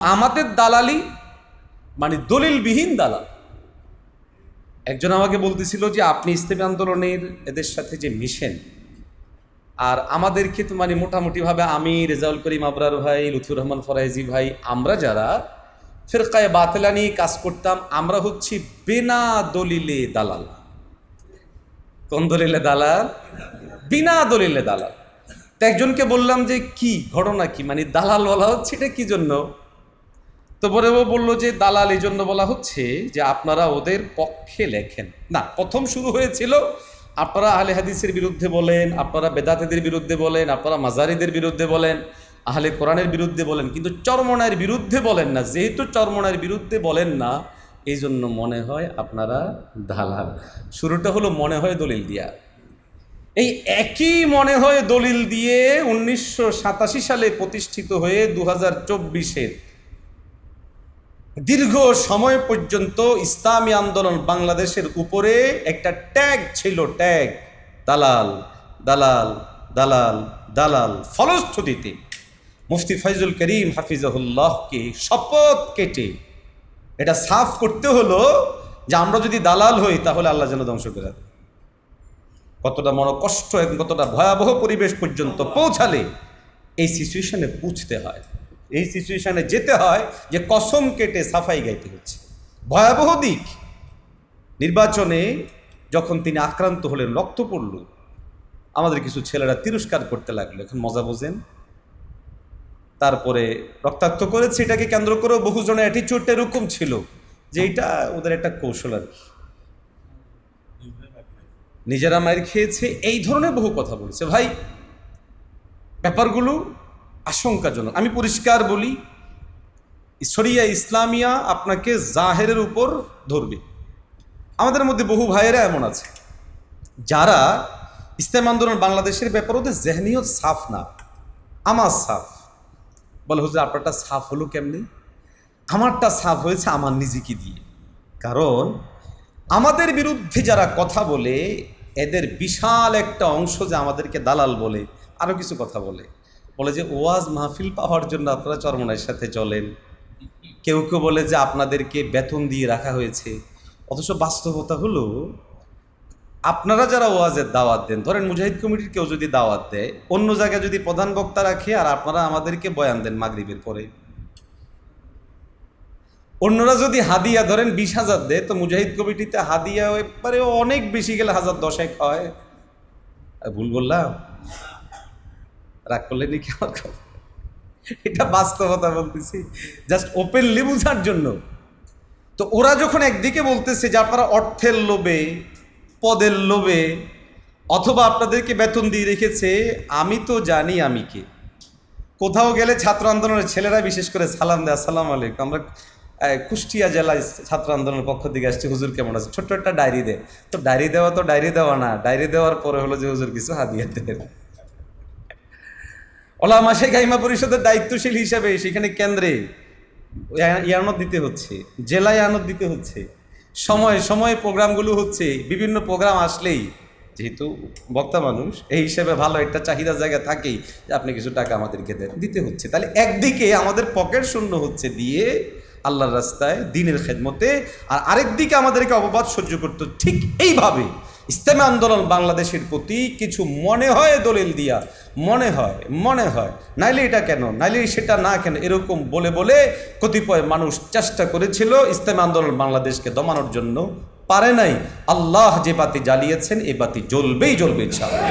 আমাদের দালালি মানে দলিলবিহীন দালাল। একজন আমাকে বলতেছিল যে আপনি ইসলামী আন্দোলনের এদের সাথে যে মিশেন, আর আমাদেরকে তো মানে মোটামুটিভাবে আমি, রেজাউল করিম আবরার ভাই, লুৎফুর রহমান ফরাইজি ভাই, আমরা যারা ফিরকায়ে বাতিলা নিয়ে কাজ করতাম, আমরা হচ্ছি বিনা দলিলে দালাল। কোন দলিলে দালাল? বিনা দলিলে দালাল। তো একজনকে বললাম যে কি ঘটনা, কি মানে দালাল বলা হচ্ছে এটা কি জন্য? তো পরে ও বললো যে দালাল এই জন্য বলা হচ্ছে যে আপনারা ওদের পক্ষে লেখেন না। প্রথম শুরু হয়েছিল আপনারা আহলে হাদিসের বিরুদ্ধে বলেন, আপনারা বেদাতেদের বিরুদ্ধে বলেন, আপনারা মাজারিদের বিরুদ্ধে বলেন, আহলে কোরআনের বিরুদ্ধে বলেন, কিন্তু চরমনায়ের বিরুদ্ধে বলেন না। যেহেতু চরমনায়ের বিরুদ্ধে বলেন না, এই জন্য মনে হয় আপনারা দালাল। শুরুটা হলো মনে হয় দলিল দিয়া। এই একই মনে হয় দলিল দিয়ে 1987 সালে প্রতিষ্ঠিত হয়ে 2024-এর দীর্ঘ সময় পর্যন্ত ইসলামী আন্দোলন বাংলাদেশের উপরে একটা ট্যাগ ছিল, ট্যাগ দালাল দালাল দালাল দালাল। ফলশ্রুতিতে মুফতি ফয়জুল করিম হাফিজাহুল্লাহকে শপথ কেটে এটা সাফ করতে হলো যে আমরা যদি দালাল হই তাহলে আল্লাহ যেন ধ্বংস করে দেয়। কতটা মনোকষ্ট এবং কতটা ভয়াবহ পরিবেশ পর্যন্ত পৌঁছালে এই সিচুয়েশনে পৌঁছতে হয়, এই সিচুয়েশনে যেতে হয় যে কসম কেটে সাফাই গাইতে হচ্ছে। ভয়াবহ দিক, নির্বাচনে যখন তিনি আক্রান্ত হলেন, রক্ত পড়ল, আমাদের কিছু ছেলেরা তিরস্কার করতে লাগলো। এখন মজা বোঝেন। তারপরে রক্তাক্ত করেছে, এটাকে কেন্দ্র করেও বহুজনের অ্যাটিচিউড এরকম ছিল যে এটা ওদের একটা কৌশল আর কি, নিজেরা মায়ের খেয়েছে, এই ধরনের বহু কথা বলেছে। ভাই, ব্যাপারগুলো আশঙ্কাজনক। আমি পরিষ্কার বলি, শরিয়া ইসলামিয়া আপনাকে জাহেরের উপর ধরবে। আমাদের মধ্যে বহু ভাইয়েরা এমন আছে যারা ইসলাম আন্দোলন বাংলাদেশের ব্যাপার ওদের জেহনিয়ত সাফ না। আমার সাফ বলে, হুজুর আপনারটা সাফ হলো কেমনি? আমারটা সাফ হয়েছে আমার নিজেকে দিয়ে। কারণ আমাদের বিরুদ্ধে যারা কথা বলে, এদের বিশাল একটা অংশ যে আমাদেরকে দালাল বলে, আরও কিছু কথা বলে যে ওয়াজ মাহফিল পাওয়ার জন্য আপনারা চরমনায়ের সাথে চলেন। কেউ কেউ বলে যে আপনাদেরকে বেতন দিয়ে রাখা হয়েছে। অথচ বাস্তবতা হলো আপনারা যারা ওয়াজের দাওয়াত দেন, ধরেন মুজাহিদ কমিটির কেউ যদি দাওয়াত দেয়, অন্য জায়গায় যদি প্রধান বক্তা রাখে আর আপনারা আমাদেরকে বয়ান দেন মাগরিবের পরে, অন্যরা যদি হাদিয়া ধরেন 20,000 দেয়, তো মুজাহিদ কমিটিতে হাদিয়া এবারে অনেক বেশি গেলে 1010 হয়। ভুল বললাম? রাগ করলে নাকি আমার কথা? এটা বাস্তবতা বলতেছি, জাস্ট ওপেনলি বোঝার জন্য। তো ওরা যখন একদিকে বলতেছে যে আপনারা অর্থের লোভে, পদের লোভে, অথবা আপনাদেরকে বেতন দিয়ে রেখেছে, আমি তো জানি আমি কে। কোথাও গেলে ছাত্র আন্দোলনের ছেলেরা বিশেষ করে সালাম দেয়, আসসালামু আলাইকুম। আমরা কুষ্টিয়া জেলায় ছাত্র আন্দোলনের পক্ষ থেকে আসছি, হুজুর কেমন আছে, ছোট্ট একটা ডায়েরি দেয়। তো ডায়েরি দেওয়া না, ডায়েরি দেওয়ার পরে হলো যে হুজুর কিছু হাদিয়া দেন। ওলামা শেখ আইমা পরিষদের দায়িত্বশীল হিসাবে সেখানে কেন্দ্রে ইয়ানত দিতে হচ্ছে, জেলায় ইয়ানত দিতে হচ্ছে, সময়ে সময়ে প্রোগ্রামগুলো হচ্ছে। বিভিন্ন প্রোগ্রাম আসলেই যেহেতু বক্তা মানুষ, এই হিসেবে ভালো একটা চাহিদা জায়গা থাকেই যে আপনি কিছু টাকা আমাদেরকে দিতে হচ্ছে। তাহলে একদিকে আমাদের পকেট শূন্য হচ্ছে দিয়ে আল্লাহর রাস্তায় দিনের খেদমতে, আর আরেকদিকে আমাদেরকে অপবাদ সহ্য করতে। ঠিক এইভাবে ইসলামী আন্দোলন বাংলাদেশের প্রতি কিছু মনে হয় দলিল দিয়া, মনে হয় নাইলে এটা কেন, নাইলে সেটা না কেন, এরকম বলে বলে কতিপয় মানুষ চেষ্টা করেছিল ইসলামী আন্দোলন বাংলাদেশকে দমানোর জন্য, পারে নাই। আল্লাহ যে বাতি জ্বালিয়েছেন, এ বাতি জ্বলবেই ইনশাআল্লাহ।